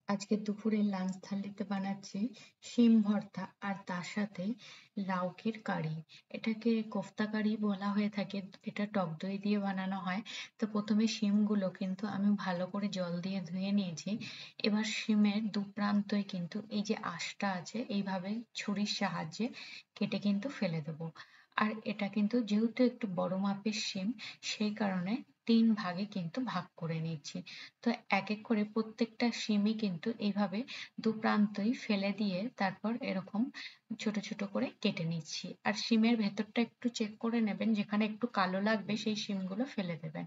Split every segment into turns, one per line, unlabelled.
আজকে দুপুরে লাঞ্চ থালিতে বানাচ্ছি শিম ভর্তা আর তার সাথে লাউকির কারি। এটাকে কোফতা কারি বলা হয়ে থাকে। এটা টক দই দিয়ে বানানো হয়। তো প্রথমে শিমগুলো কিন্তু আমি ভালো করে জল দিয়ে ধুয়ে নিয়েছি। এবার শিমের দু প্রান্তই কিন্তু এই যে আঁশটা আছে এইভাবে ছুরির সাহায্যে কেটে কিন্তু ফেলে দেবো। আর এটা কিন্তু যেহেতু একটু বড় মাপের শিম, সেই কারণে ৩ ভাগে কিন্তু ভাগ করে নিচ্ছি। তো এক এক করে প্রত্যেকটা শিমই কিন্তু এইভাবে দু প্রান্তই ফেলে দিয়ে তারপর এরকম ছোট ছোট করে কেটে নিচ্ছি। আর শিমের ভেতরটা একটু চেক করে নেবেন, যেখানে একটু কালো লাগবে সেই শিমগুলো ফেলে দেবেন।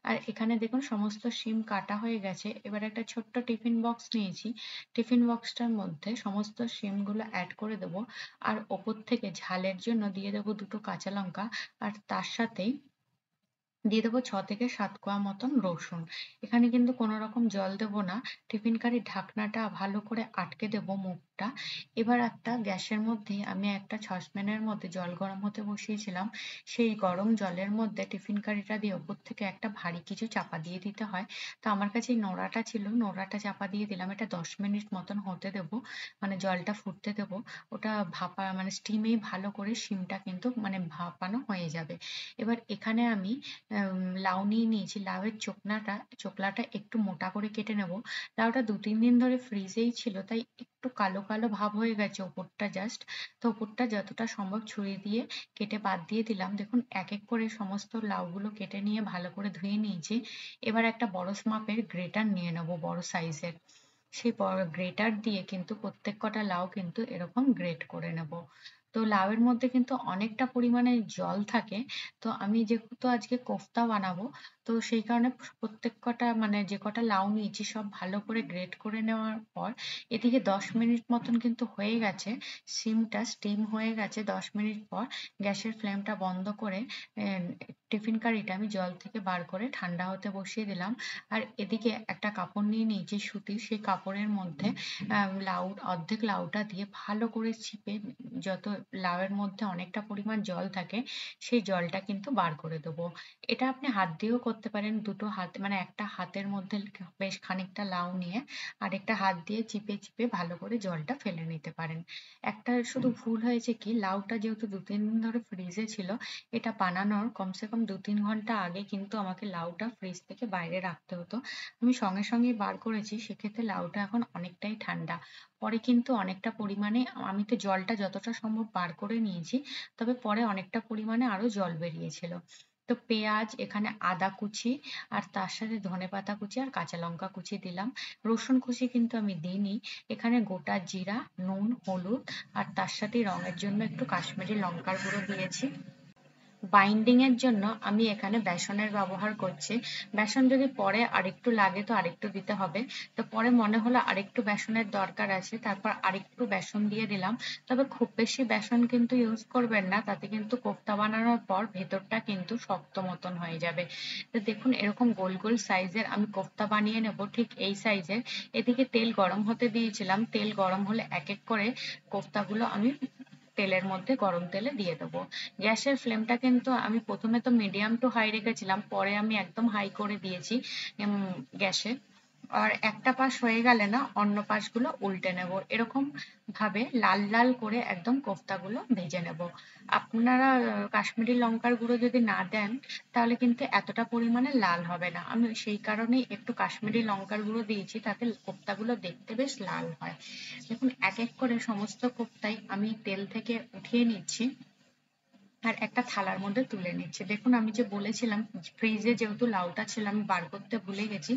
আর এখানে দেখুন সমস্ত শিম কাটা হয়ে গেছে। এবার একটা ছোট্ট টিফিন বক্স নিয়েছি। টিফিন বক্সটার মধ্যে সমস্ত শিমগুলো অ্যাড করে দেবো। আর ওপর থেকে ঝালের জন্য দিয়ে দেবো দুটো কাঁচা লঙ্কা। আর তার সাথেই দিয়ে দেবো ৬ থেকে ৭ কোয়া মতন রসুন। এখানে কিন্তু কোনো রকম জল দেবো না। টিফিন কারির ঢাকনাটা ভালো করে আটকে দেবো মুখটা। এবার একটা গ্যাসের মধ্যে আমি একটা সসপ্যানের মধ্যে জল গরম হতে বসিয়েছিলাম। সেই গরম জলের মধ্যে টিফিন কারিটা দিয়ে ওপর থেকে একটা ভারী কিছু চাপা দিয়ে দিতে হয়। তো আমার কাছে এই নোড়াটা ছিল, নোড়াটা চাপা দিয়ে দিলাম। এটা ১০ মিনিট মতন হতে দেবো। মানে জলটা ফুটতে দেবো। ওটা ভাপা মানে স্টিমেই ভালো করে শিমটা কিন্তু মানে ভাপানো হয়ে যাবে। এবার এখানে আমি লাউ নিয়ে নিয়েছি। লাউয়ের চোকলাটা একটু মোটা করে কেটে নেব। লাউটা ২-৩ দিন ধরে ফ্রিজেই ছিল, তাই একটু কালো কালো ভাব হয়ে গেছে ওপরটা জাস্ট। তো ওপরটা যতটা সম্ভব ছুরি দিয়ে কেটে বাদ দিয়ে দিলাম। দেখুন এক এক করে সমস্ত লাউগুলো কেটে নিয়ে ভালো করে ধুয়ে নিয়েছি। এবার একটা বড় মাপের গ্রেটার নিয়ে নেব, বড় সাইজের। সেই বড় গ্রেটার দিয়ে কিন্তু প্রত্যেক কটা লাউ কিন্তু এরকম গ্রেট করে নেব। তো লাউয়ের মধ্যে কিন্তু অনেকটা পরিমাণে জল থাকে। তো আমি যেহেতু আজকে কোফতা বানাবো, তো সেই কারণে প্রত্যেক কটা মানে যে কটা লাউ নিয়েছি সব ভালো করে গ্রেট করে নেওয়ার পর এদিকে ১০ মিনিট মতন কিন্তু হয়ে গেছে। শিমটা স্টিম হয়ে গেছে ১০ মিনিট পর। গ্যাসের ফ্লেমটা বন্ধ করে টিফিন কারিটা আমি জল থেকে বার করে ঠান্ডা হতে বসিয়ে দিলাম। আর এদিকে একটা কাপড় নিয়ে নিয়েছি সুতির। সেই কাপড়ের মধ্যে অর্ধেক লাউটা দিয়ে ভালো করে চিপে যত লাউয়ের মধ্যে অনেকটা পরিমাণ জল থাকে সেই জলটা কিন্তু বার করে দেবো। এটা আপনি হাত দিয়েও করতে পারেন। দুটো হাত মানে একটা হাতের মধ্যে বেশ খানিকটা লাউ নিয়ে আরেকটা হাত দিয়ে চিপে চিপে ভালো করে জলটা ফেলে নিতে পারেন। একটা শুধু ভুল হয়েছে কি, লাউটা যেহেতু ২-৩ দিন ধরে ফ্রিজে ছিল, এটা বানানোর কমসে কম ২-৩ ঘন্টা আগে কিন্তু আমাকে লাউটা ফ্রিজ থেকে বাইরে রাখতে হতো। আমি সঙ্গে সঙ্গেই বার করেছি, সেক্ষেত্রে লাউটা এখন অনেকটাই ঠান্ডা। পরে কিন্তু অনেকটা পরিমাণে আমি তো জলটা যতটা সম্ভব বার করে নিয়েছি, তবে পরে অনেকটা পরিমাণে আরো জল বেরিয়েছিল। তো পেঁয়াজ, এখানে আদা কুচি আর তার সাথে ধনেপাতা কুচি আর কাঁচা লঙ্কা কুচি দিলাম। রসুন কুচি কিন্তু আমি দিইনি। এখানে গোটা জিরা, নুন, হলুদ আর তার সাথে রঙের জন্য একটু কাশ্মীরি লঙ্কার গুঁড়ো দিয়েছি। বাইন্ডিং এর জন্য আমি এখানে বেসনের ব্যবহার করছি। বেসন যদি পরে আরেকটু লাগে তো আরেকটু দিতে হবে। তো পরে মনে হলো আরেকটু বেসনের দরকার আছে, তারপর আরেকটু বেসন দিয়ে দিলাম। তবে খুব বেশি বেসন কিন্তু ইউজ করবেন না, তাতে কিন্তু কোফতা বানানোর পর ভেতরটা কিন্তু শক্ত মতন হয়ে যাবে। তো দেখুন এরকম গোল গোল সাইজের আমি কোফতা বানিয়ে নেব, ঠিক এই সাইজের। এদিকে তেল গরম হতে দিয়েছিলাম। তেল গরম হলে এক এক করে কোফতাগুলো আমি তেলের মধ্যে গরম তেলে দিয়ে দেবো। গ্যাসের ফ্লেমটা কিন্তু আমি প্রথমে তো মিডিয়াম টু হাই রেখেছিলাম, পরে আমি একদম হাই করে দিয়েছি গ্যাসে। আর একটা পাশ হয়ে গেলে না অন্য পাশগুলো উল্টে নেব। এরকম ভাবে লাল লাল করে একদম কোফতাগুলো ভেজে নেব। আপনারা কাশ্মীরি লঙ্কার গুঁড়ো যদি না দেন তাহলে কিন্তু এতটা পরিমাণে লাল হবে না। আমি সেই কারণেই একটু কাশ্মীরি লঙ্কার গুঁড়ো দিয়েছি, তাতে কোফতাগুলো দেখতে বেশ লাল হয়। দেখুন এক এক করে সমস্ত কোফতাই আমি তেল থেকে উঠিয়ে নিচ্ছি আর একটা থালার মধ্যে তুলে নিচ্ছি। দেখুন আমি যে বলেছিলাম ফ্রিজে যেহেতু লাউটা ছিল আমি বার করতে ভুলে গেছি,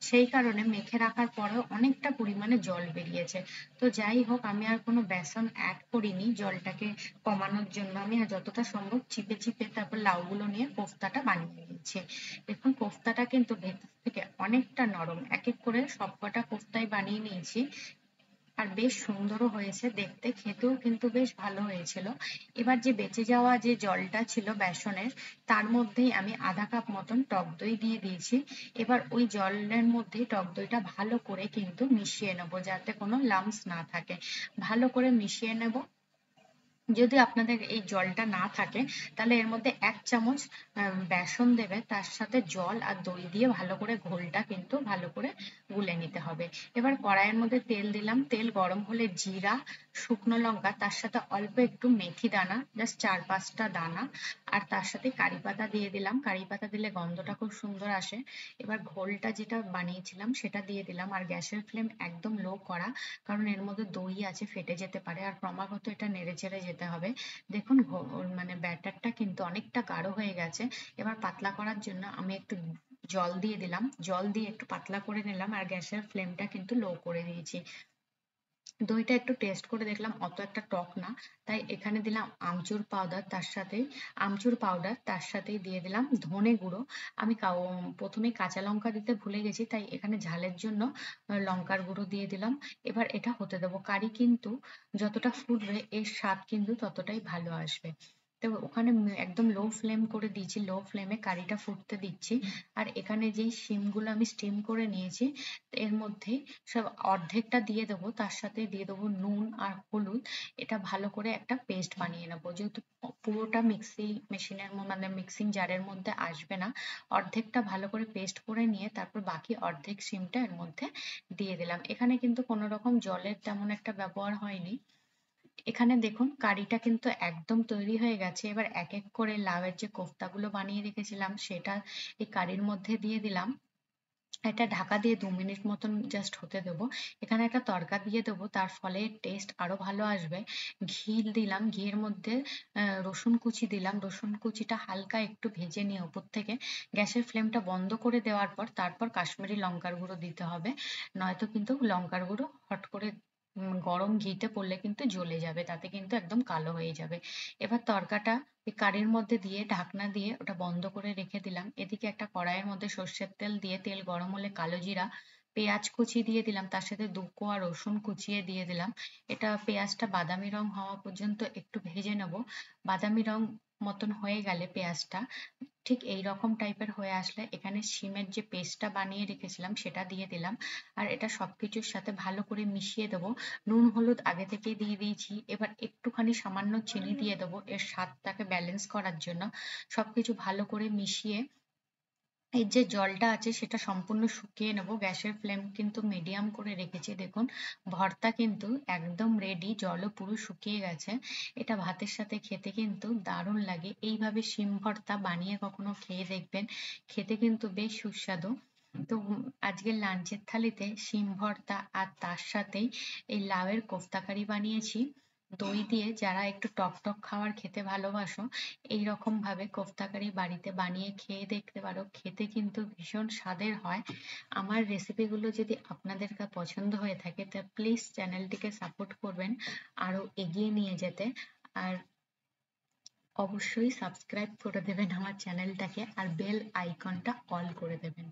সেই কারণে মেখে রাখার পরেও অনেকটা পরিমাণে জল বেরিয়েছে। তো যাই হোক, আমি আর কোনো বেসন অ্যাড করিনি জলটাকে কমানোর জন্য। আমি যতটা সম্ভব চিপে চিপে তারপর লাউগুলো নিয়ে কোফতাটা বানিয়ে নিচ্ছি। দেখুন কোফতাটা কিন্তু ভেতর থেকে অনেকটা নরম। এক এক করে সবকটা কোফতাই বানিয়ে নিয়েছি। আর বেশ সুন্দরও হয়েছে দেখতে, খেতেও কিন্তু বেশ ভালো হয়েছিল। এবার যে বেঁচে যাওয়া যে জলটা ছিল বেসনের, তার মধ্যেই আমি আধা কাপ মতন টক দই দিয়ে দিয়েছি। এবার ওই জলের মধ্যেই টক দইটা ভালো করে কিন্তু মিশিয়ে নেবো, যাতে কোনো লাম্পস না থাকে। ভালো করে মিশিয়ে নেব। যদি আপনাদের এই জলটা না থাকে তাহলে এর মধ্যে 1 চামচ বেসন দেবে, তার সাথে জল আর দই দিয়ে ভালো করে ঘোলটা কিন্তু ভালো করে গুলে নিতে হবে। এবার কড়াইয়ের মধ্যে তেল দিলাম, তেল গরম হলে জিরা, শুকনো লঙ্কা, তার সাথে অল্প একটু মেথি দানা, জাস্ট 4-5টা দানা, আর তার সাথে কারি পাতা দিয়ে দিলাম। কারি পাতা দিলে গন্ধটা খুব সুন্দর আসে। এবার ঘোলটা যেটা বানিয়েছিলাম সেটা দিয়ে দিলাম, আর গ্যাসের ফ্লেম একদম লো করা, কারণ এর মধ্যে দই আছে, ফেটে যেতে পারে, আর ক্রমাগত এটা নেড়ে চেড়ে যেতে হবে। দেখুন মানে ব্যাটারটা কিন্তু অনেকটা গাঢ় হয়ে গেছে। এবার পাতলা করার জন্য আমি একটু জল দিয়ে দিলাম, জল দিয়ে একটু পাতলা করে নিলাম, আর গ্যাসের ফ্লেমটা কিন্তু লো করে দিয়েছি। দইটা একটু টেস্ট করে দেখলাম অত একটা টক না, তাই এখানে দিলাম আমচুর পাউডার, তার সাথেই দিয়ে দিলাম ধনে গুঁড়ো। আমি প্রথমে কাঁচা লঙ্কা দিতে ভুলে গেছি, তাই এখানে ঝালের জন্য লঙ্কার গুঁড়ো দিয়ে দিলাম। এবার এটা হতে দেবো। কারি কিন্তু যতটা ফুটবে এর স্বাদ কিন্তু ততটাই ভালো আসবে। তো ওখানে একদম লো ফ্লেম করে দিয়েছি, লো ফ্লেমে কারিটা ফুটতে দিচ্ছি। আর এখানে যেই শিমগুলো আমি স্টিম করে নিয়েছি এর মধ্যে সব অর্ধেকটা দিয়ে দেবো, তার সাথে দিয়ে দেবো নুন আর হলুদ। এটা ভালো করে একটা পেস্ট বানিয়ে নেবো, যেহেতু পুরোটা মিক্সি মেশিনের মানে মিক্সিং জারের মধ্যে আসবে না। অর্ধেকটা ভালো করে পেস্ট করে নিয়ে তারপর বাকি অর্ধেক শিমটা এর মধ্যে দিয়ে দিলাম। এখানে কিন্তু কোনো রকম জলের তেমন একটা ব্যবহার হয়নি। এখানে দেখুন কারিটা কিন্তু একদম তৈরি হয়ে গেছে। এবার এক এক করে লাউয়ের যে কোফতাগুলো বানিয়ে রেখেছিলাম সেটা এই কারির মধ্যে দিয়ে দিলাম। এটা ঢাকা দিয়ে 2 মিনিট মতন জাস্ট হতে দেবো। এখানে একটা তড়কা দিয়ে দেবো, তার ফলে টেস্ট আরো ভালো আসবে। ঘি দিলাম, ঘিয়ের মধ্যে রসুন কুচি দিলাম, রসুন কুচিটা হালকা একটু ভেজে নিয়ে ওপর থেকে গ্যাসের ফ্লেমটা বন্ধ করে দেওয়ার পর তারপর কাশ্মীরি লঙ্কার গুঁড়ো দিতে হবে, নয়তো কিন্তু লঙ্কার গুঁড়ো হট করে গরম ঘিতে পড়লে কিন্তু জ্বলে যাবে, তাতে কিন্তু একদম কালো হয়ে যাবে। এবার তড়কাটা ওই কারির মধ্যে দিয়ে ঢাকনা দিয়ে ওটা বন্ধ করে রেখে দিলাম। এদিকে একটা কড়াইয়ের মধ্যে সর্ষের তেল দিয়ে তেল গরম হলে কালো জিরা, পেঁয়াজ কুচি দিয়ে দিলাম, তার সাথে 2 কোয়া রসুন কুচিয়ে দিয়ে দিলাম। এটা পেঁয়াজটা বাদামি রং হওয়া পর্যন্ত একটু ভেজে নেব। বাদামি রং মতন হয়ে গেলে পেঁয়াজটা ঠিক এই রকম টাইপের হয়ে আসলে এখানে শিমের যে পেস্টটা বানিয়ে রেখেছিলাম সেটা দিয়ে দিলাম, আর এটা সবকিছুর সাথে ভালো করে মিশিয়ে দেবো। নুন হলুদ আগে থেকেই দিয়ে দিয়েছি, এবার একটুখানি সামান্য চিনি দিয়ে দেবো এর স্বাদটাকে ব্যালেন্স করার জন্য। সবকিছু ভালো করে মিশিয়ে এর যে জলটা আছে সেটা সম্পূর্ণ শুকিয়ে নেব। গ্যাসের ফ্লেম কিন্তু মিডিয়াম করে রেখেছি। দেখুন ভর্তা কিন্তু একদম রেডি, জলও পুরো শুকিয়ে গেছে। এটা ভাতের সাথে খেতে কিন্তু দারুণ লাগে। এইভাবে শিম ভর্তা বানিয়ে কখনো খেয়ে দেখবেন, খেতে কিন্তু বেশ সুস্বাদু। তো আজকের লাঞ্চের থালিতে শিম ভর্তা আর তার সাথেই এই লাউয়ের কোফতা কারি বানিয়েছি দই দিয়ে। যারা একটু টক টক খাবার খেতে ভালোবাসো এইরকম ভাবে কোফতা কারি বাড়িতে বানিয়ে খেয়ে দেখতে পারো, খেতে কিন্তু ভীষণ স্বাদের হয়। আমার রেসিপিগুলো যদি আপনাদের পছন্দ হয়ে থাকে তা প্লিজ চ্যানেলটিকে সাপোর্ট করবেন আরো এগিয়ে নিয়ে যেতে। আর অবশ্যই সাবস্ক্রাইব করে দেবেন আমার চ্যানেলটাকে, আর বেল আইকনটা অল করে দেবেন।